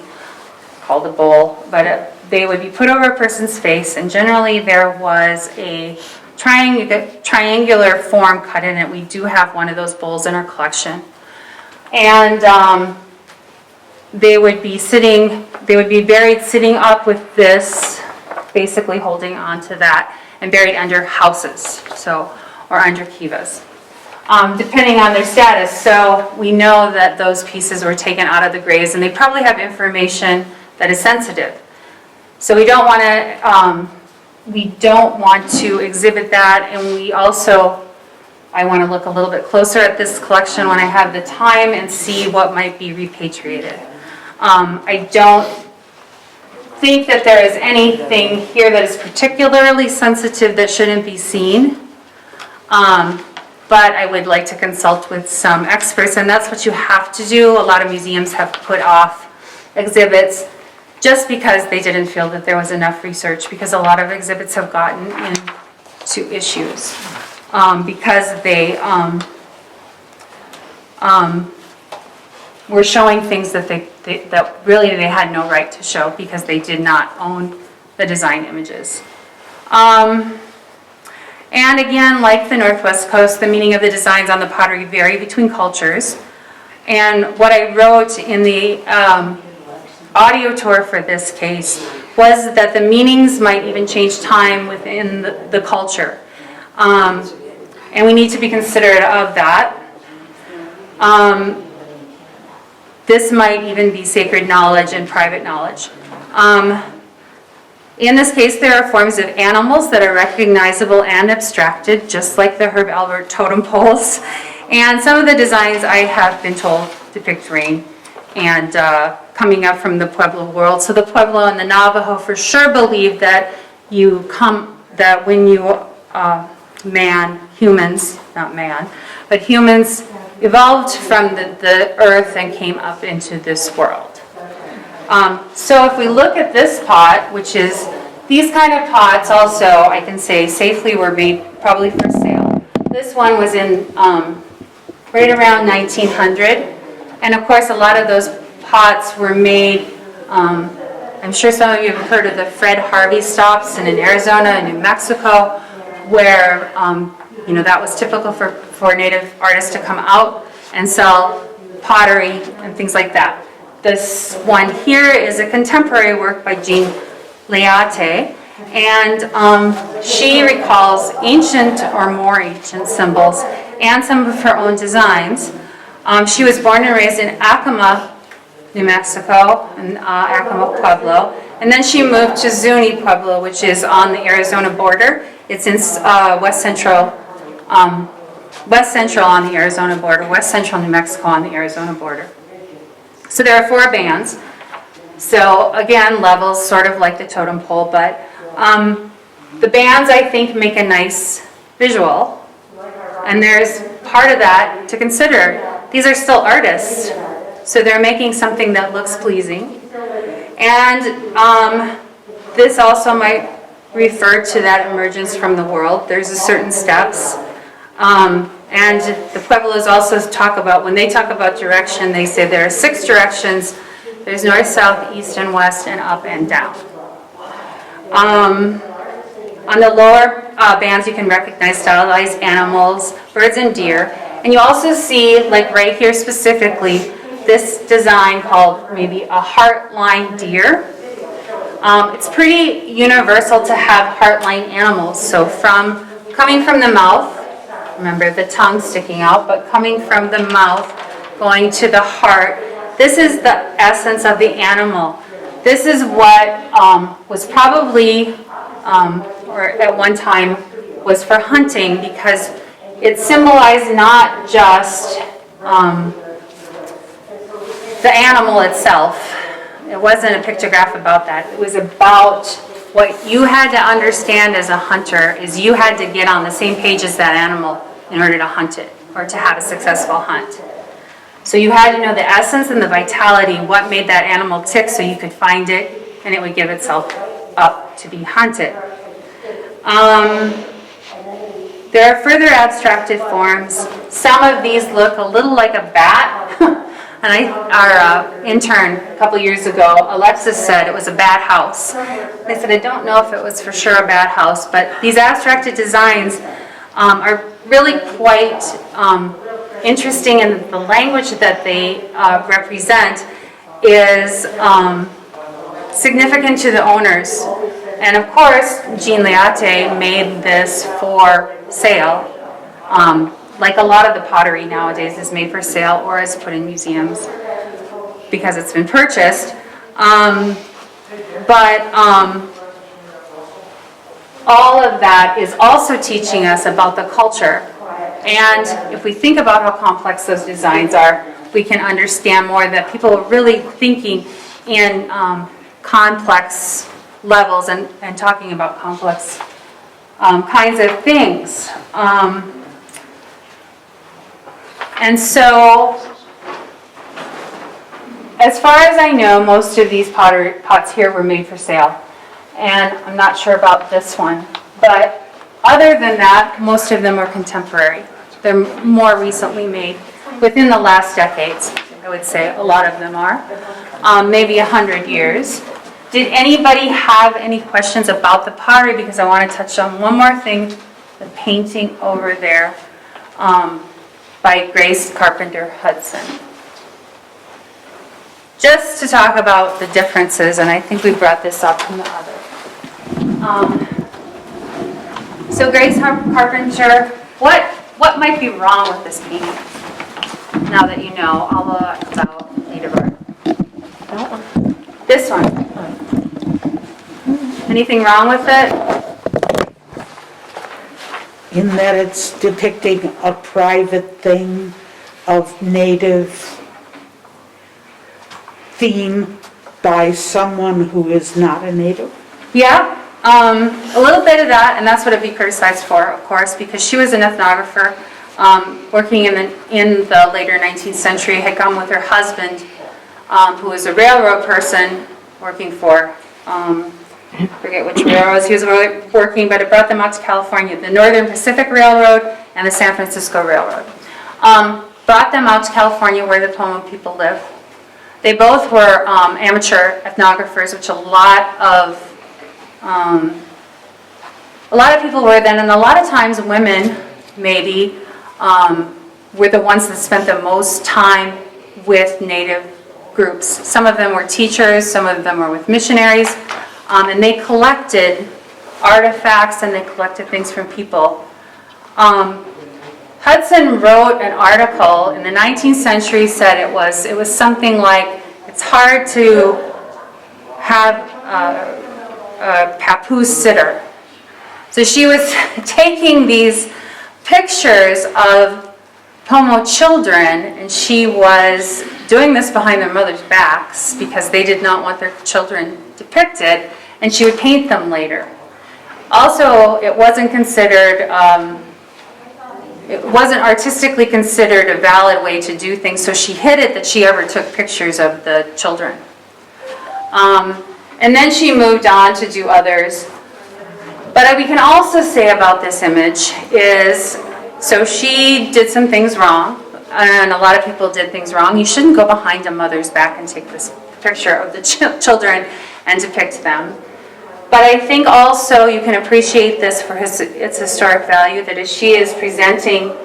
called a bowl, but they would be put over a person's face, and generally there was a triangular form cut in it. We do have one of those bowls in our collection. And they would be buried sitting up with this, basically holding onto that, and buried under houses, or under kivas, depending on their status. So we know that those pieces were taken out of the graves, and they probably have information that is sensitive. So we don't want to exhibit that, and we also, I want to look a little bit closer at this collection when I have the time and see what might be repatriated. I don't think that there is anything here that is particularly sensitive that shouldn't be seen. But I would like to consult with some experts, and that's what you have to do. A lot of museums have put off exhibits just because they didn't feel that there was enough research, because a lot of exhibits have gotten into issues because they were showing things that that really they had no right to show because they did not own the design images. And again, like the Northwest Coast, the meaning of the designs on the pottery vary between cultures. And what I wrote in the audio tour for this case was that the meanings might even change time within the culture. And we need to be considerate of that. This might even be sacred knowledge and private knowledge. In this case, there are forms of animals that are recognizable and abstracted, just like the Herb Albert totem poles. And some of the designs, I have been told, depict rain and coming up from the Pueblo world. So the Pueblo and the Navajo for sure believe that when you humans, not man, but humans evolved from the earth and came up into this world. So if we look at this pot, which is, these kind of pots also, I can say safely were made probably for sale. This one was in right around 1900. And of course, a lot of those pots were made, I'm sure some of you have heard of the Fred Harvey stops in Arizona and New Mexico, where that was typical for Native artists to come out and sell pottery and things like that. This one here is a contemporary work by Jean Leate, and she recalls ancient or more ancient symbols and some of her own designs. She was born and raised in Acoma, New Mexico, in Acoma, Pueblo, and then she moved to Zuni, Pueblo, which is on the Arizona border. It's in west central on the Arizona border, west central New Mexico on the Arizona border. So there are 4 bands. So again, levels sort of like the totem pole, but the bands I think make a nice visual. And there's part of that to consider. These are still artists, so they're making something that looks pleasing. And this also might refer to that emergence from the world. There's a certain steps. And the Pueblos also talk about, when they talk about direction, they say there are 6 directions. There's north, south, east, and west, and up and down. On the lower bands, you can recognize stylized animals, birds, and deer. And you also see, like right here specifically, this design called maybe a heart-line deer. It's pretty universal to have heart-line animals. So coming from the mouth, remember the tongue sticking out, but coming from the mouth, going to the heart, this is the essence of the animal. This is what was probably, or at one time, was for hunting, because it symbolized not just the animal itself. It wasn't a pictograph about that. It was about what you had to understand as a hunter is you had to get on the same page as that animal in order to hunt it or to have a successful hunt. So you had to know the essence and the vitality, what made that animal tick so you could find it and it would give itself up to be hunted. There are further abstracted forms. Some of these look a little like a bat. And our intern a couple years ago, Alexis, said it was a bat house. I said, I don't know if it was for sure a bat house, but these abstracted designs are really quite interesting, and the language that they represent is significant to the owners. And of course, Jean Leate made this for sale. Like a lot of the pottery nowadays is made for sale or is put in museums because it's been purchased. But all of that is also teaching us about the culture And if we think about how complex those designs are, we can understand more that people are really thinking in complex levels and talking about complex kinds of things. And so, as far as I know, most of these pottery pots here were made for sale. And I'm not sure about this one. But other than that, most of them are contemporary. They're more recently made. Within the last decades, I would say a lot of them are. Maybe 100 years. Did anybody have any questions about the pottery? Because I want to touch on one more thing, the painting over there by Grace Carpenter Hudson. Just to talk about the differences, and I think we brought this up in the other. So Grace Carpenter, what might be wrong with this painting? Now that you know all about native art. That one. This one. Anything wrong with it? In that it's depicting a private thing of native theme by someone who is not a native? Yeah, a little bit of that, and that's what it'd be criticized for, of course, because she was an ethnographer working in the later 19th century, had come with her husband, who was a railroad person working for, I forget which railroads he was working, but it brought them out to California, the Northern Pacific Railroad and the San Francisco Railroad. Brought them out to California where the Pomo people live. They both were amateur ethnographers, which a lot of people were then, and a lot of times women maybe were the ones that spent the most time with native groups. Some of them were teachers, some of them were with missionaries, and they collected artifacts and they collected things from people. Hudson wrote an article in the 19th century, said it was something like, it's hard to have a papoose sitter. So she was taking these pictures of Pomo children, and she was doing this behind their mothers' backs because they did not want their children depicted, and she would paint them later. Also, it wasn't considered, it wasn't artistically considered a valid way to do things, so she hid it that she ever took pictures of the children. And then she moved on to do others. But we can also say about this image is, so she did some things wrong, and a lot of people did things wrong. You shouldn't go behind a mother's back and take this picture of the children and depict them. But I think also you can appreciate this for its historic value, that as she is presenting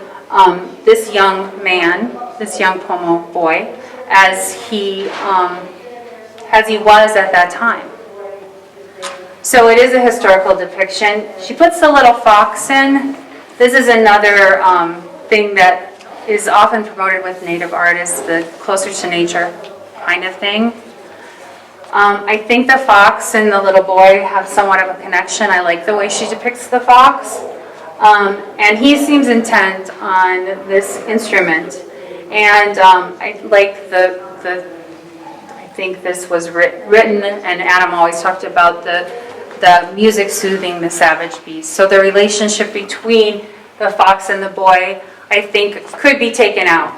this young man, this young Pomo boy, as he was at that time. So it is a historical depiction. She puts the little fox in. This is another thing that is often promoted with native artists, the closer to nature kind of thing. I think the fox and the little boy have somewhat of a connection. I like the way she depicts the fox. And he seems intent on this instrument. And I like I think this was written, and Adam always talked about the music soothing the savage beast. So the relationship between the fox and the boy, I think, could be taken out.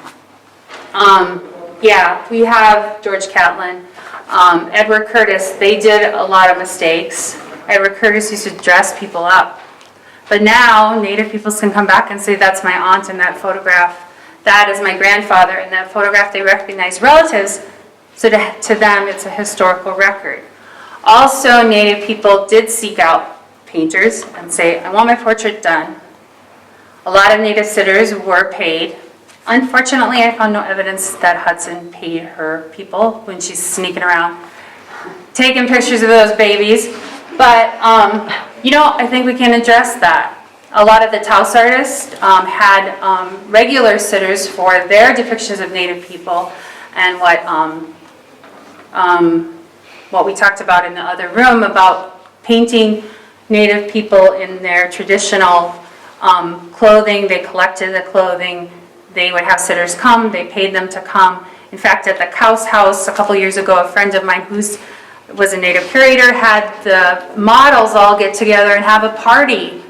Yeah, we have George Catlin, Edward Curtis. They did a lot of mistakes. Edward Curtis used to dress people up. But now Native peoples can come back and say, that's my aunt in that photograph. That is my grandfather in that photograph. They recognize relatives. So to them, it's a historical record. Also, Native people did seek out painters and say, I want my portrait done. A lot of Native sitters were paid. Unfortunately, I found no evidence that Hudson paid her people when she's sneaking around taking pictures of those babies. But, I think we can address that. A lot of the Taos artists had regular sitters for their depictions of Native people, and what we talked about in the other room about painting Native people in their traditional clothing, they collected the clothing, they would have sitters come, they paid them to come. In fact, at the Couse House a couple years ago, a friend of mine who's was a Native curator had the models all get together and have a party,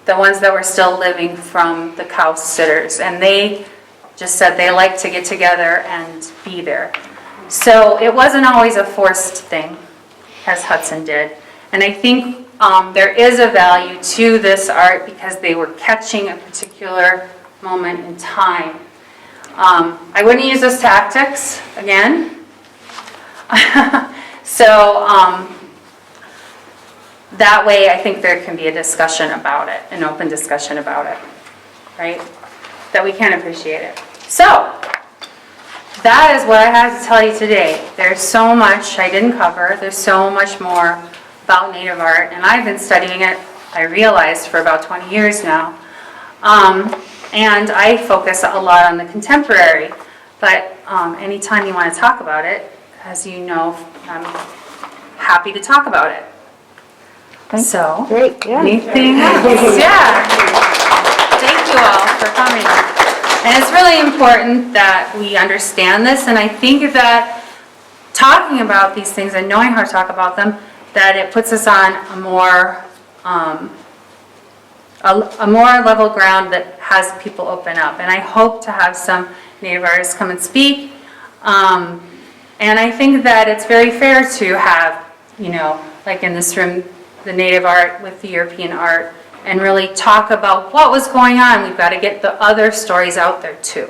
the ones that were still living from the Couse sitters, and they just said they like to get together and be there. So it wasn't always a forced thing, as Hudson did. And I think there is a value to this art because they were catching a particular moment in time. I wouldn't use those tactics again. So that way I think there can be a discussion about it, an open discussion about it, right? That we can appreciate it. So that is what I had to tell you today. There's so much I didn't cover. There's so much more about Native art, and I've been studying it, I realized, for about 20 years now. And I focus a lot on the contemporary, but anytime you want to talk about it, as you know, I'm happy to talk about it. So, Great, yeah. anything else? Yeah. Thank you all for coming. And it's really important that we understand this, and I think that talking about these things and knowing how to talk about them, that it puts us on a more level ground that has people open up. And I hope to have some Native artists come and speak. And I think that it's very fair to have, you know, like in this room, the Native art with the European art, and really talk about what was going on. We've got to get the other stories out there too.